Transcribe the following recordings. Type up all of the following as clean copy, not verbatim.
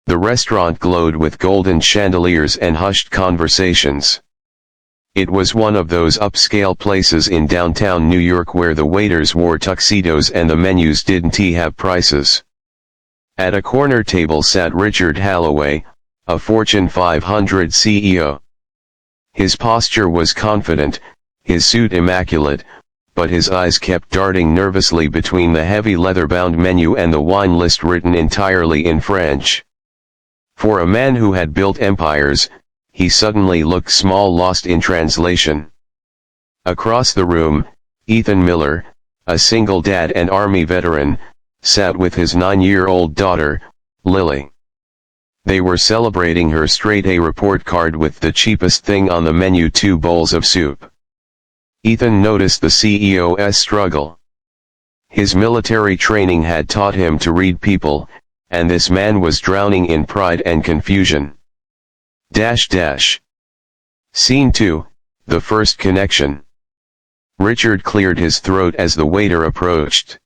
The restaurant glowed with golden chandeliers and hushed conversations. It was one of those upscale places in downtown New York where the waiters wore tuxedos and the menus didn't have prices. At a corner table sat Richard Holloway, a Fortune 500 CEO. His posture was confident, his suit immaculate, but his eyes kept darting nervously between the heavy leather-bound menu and the wine list written entirely in French. For a man who had built empires, he suddenly looked small, lost in translation. Across the room, Ethan Miller, a single dad and Army veteran, sat with his 9-year-old daughter, Lily. They were celebrating her straight-A report card with the cheapest thing on the menu, 2 bowls of soup. Ethan noticed the CEO's struggle. His military training had taught him to read people, and this man was drowning in pride and confusion. Scene 2, the first connection. Richard cleared his throat as the waiter approached.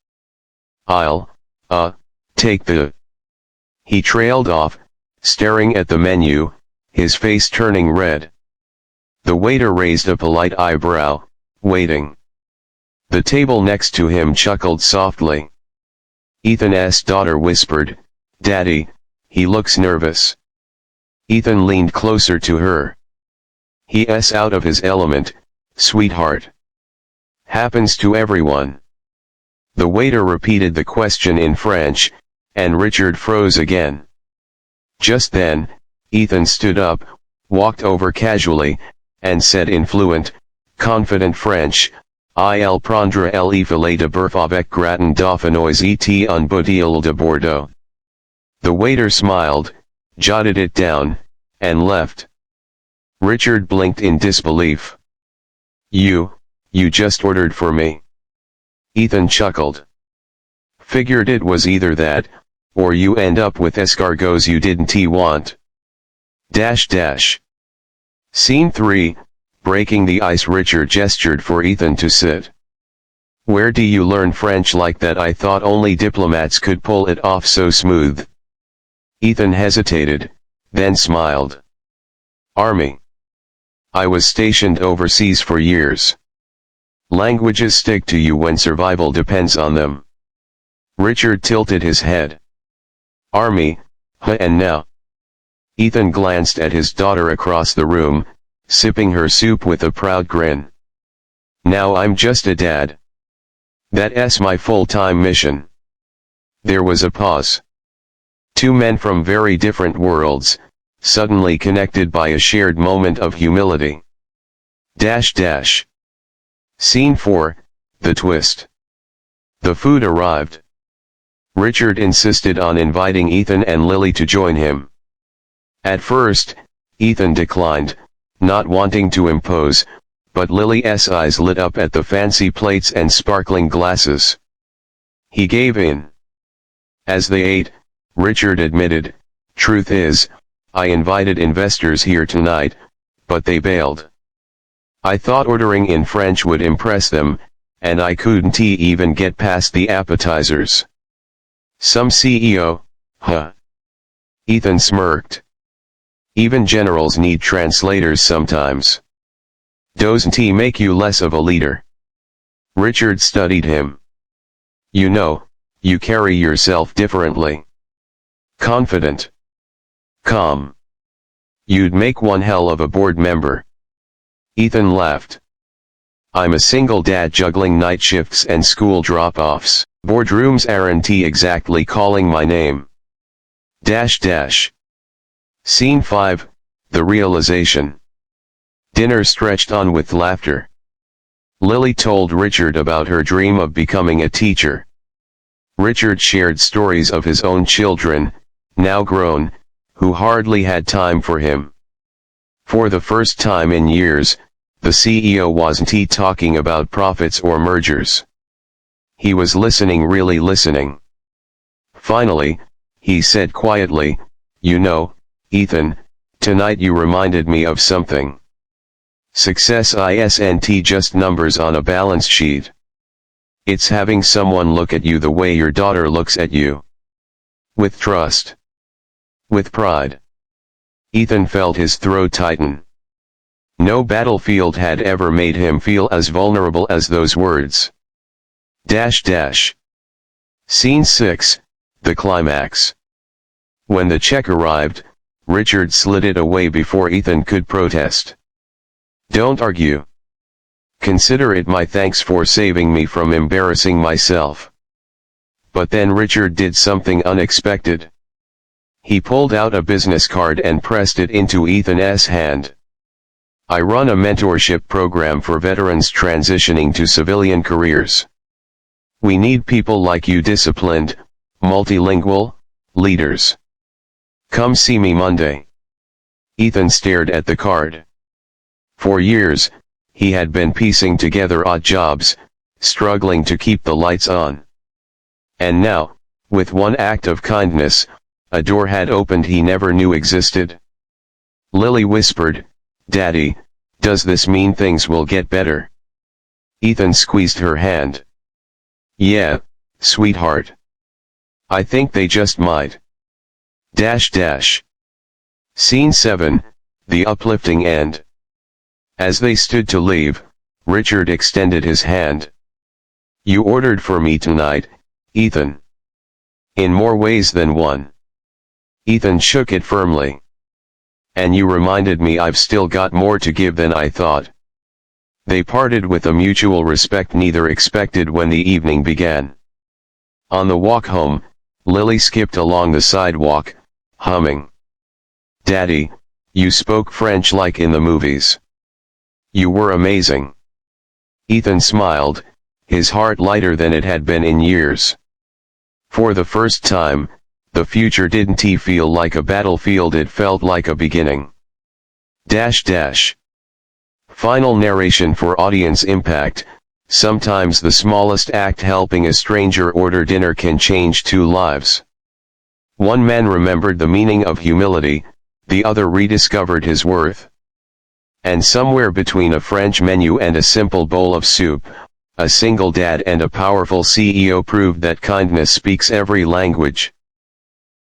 "I'll, take the..." He trailed off, staring at the menu, his face turning red. The waiter raised a polite eyebrow, waiting. The table next to him chuckled softly. Ethan's daughter whispered, "Daddy, he looks nervous." Ethan leaned closer to her. "He's out of his element, sweetheart. Happens to everyone." The waiter repeated the question in French, and Richard froze again. Just then, Ethan stood up, walked over casually, and said in fluent, confident French, "Il prendra le filet de boeuf avec gratin dauphinois et un bouteille de Bordeaux." The waiter smiled, jotted it down, and left. Richard blinked in disbelief. You just ordered for me." Ethan chuckled. "Figured it was either that, or you end up with escargots you didn't want." Scene 3, breaking the ice. Richard gestured for Ethan to sit. "Where do you learn French like that? I thought only diplomats could pull it off so smooth." Ethan hesitated, then smiled. "Army. I was stationed overseas for years. Languages stick to you when survival depends on them." Richard tilted his head. "Army, and now?" Ethan glanced at his daughter across the room, sipping her soup with a proud grin. "Now I'm just a dad. That's my full-time mission." There was a pause. Two men from very different worlds, suddenly connected by a shared moment of humility. Scene 4, the twist. The food arrived. Richard insisted on inviting Ethan and Lily to join him. At first, Ethan declined, not wanting to impose, but Lily's eyes lit up at the fancy plates and sparkling glasses. He gave in. As they ate, Richard admitted, "Truth is, I invited investors here tonight, but they bailed. I thought ordering in French would impress them, and I couldn't even get past the appetizers." "Some CEO, huh?" Ethan smirked. "Even generals need translators sometimes. Doesn't he make you less of a leader?" Richard studied him. "You know, you carry yourself differently. Confident. Calm. You'd make one hell of a board member." Ethan laughed. "I'm a single dad juggling night shifts and school drop-offs. Boardrooms aren't exactly calling my name." Scene 5, the realization. Dinner stretched on with laughter. Lily told Richard about her dream of becoming a teacher. Richard shared stories of his own children, now grown, who hardly had time for him. For the first time in years, the CEO wasn't talking about profits or mergers. He was listening, really listening. Finally, he said quietly, "You know, Ethan, tonight you reminded me of something. Success isn't just numbers on a balance sheet. It's having someone look at you the way your daughter looks at you. With trust. With pride, Ethan felt his throat tighten. No battlefield had ever made him feel as vulnerable as those words. Scene 6, the climax. When the check arrived, Richard slid it away before Ethan could protest. "Don't argue. Consider it my thanks for saving me from embarrassing myself." But then Richard did something unexpected. He pulled out a business card and pressed it into Ethan's hand. "I run a mentorship program for veterans transitioning to civilian careers. We need people like you, disciplined, multilingual leaders. Come see me Monday." Ethan stared at the card. For years, he had been piecing together odd jobs, struggling to keep the lights on. And now, with one act of kindness, a door had opened he never knew existed. Lily whispered, "Daddy, does this mean things will get better?" Ethan squeezed her hand. "Yeah, sweetheart. I think they just might." Scene 7, the uplifting end. As they stood to leave, Richard extended his hand. "You ordered for me tonight, Ethan." "In more ways than one." Ethan shook it firmly. "And you reminded me I've still got more to give than I thought." They parted with a mutual respect neither expected when the evening began. On the walk home, Lily skipped along the sidewalk, humming. "Daddy, you spoke French like in the movies. You were amazing." Ethan smiled, his heart lighter than it had been in years. For the first time, the future didn't feel like a battlefield, it felt like a beginning. Final narration for audience impact. Sometimes the smallest act, helping a stranger order dinner, can change two lives. One man remembered the meaning of humility, the other rediscovered his worth. And somewhere between a French menu and a simple bowl of soup, a single dad and a powerful CEO proved that kindness speaks every language.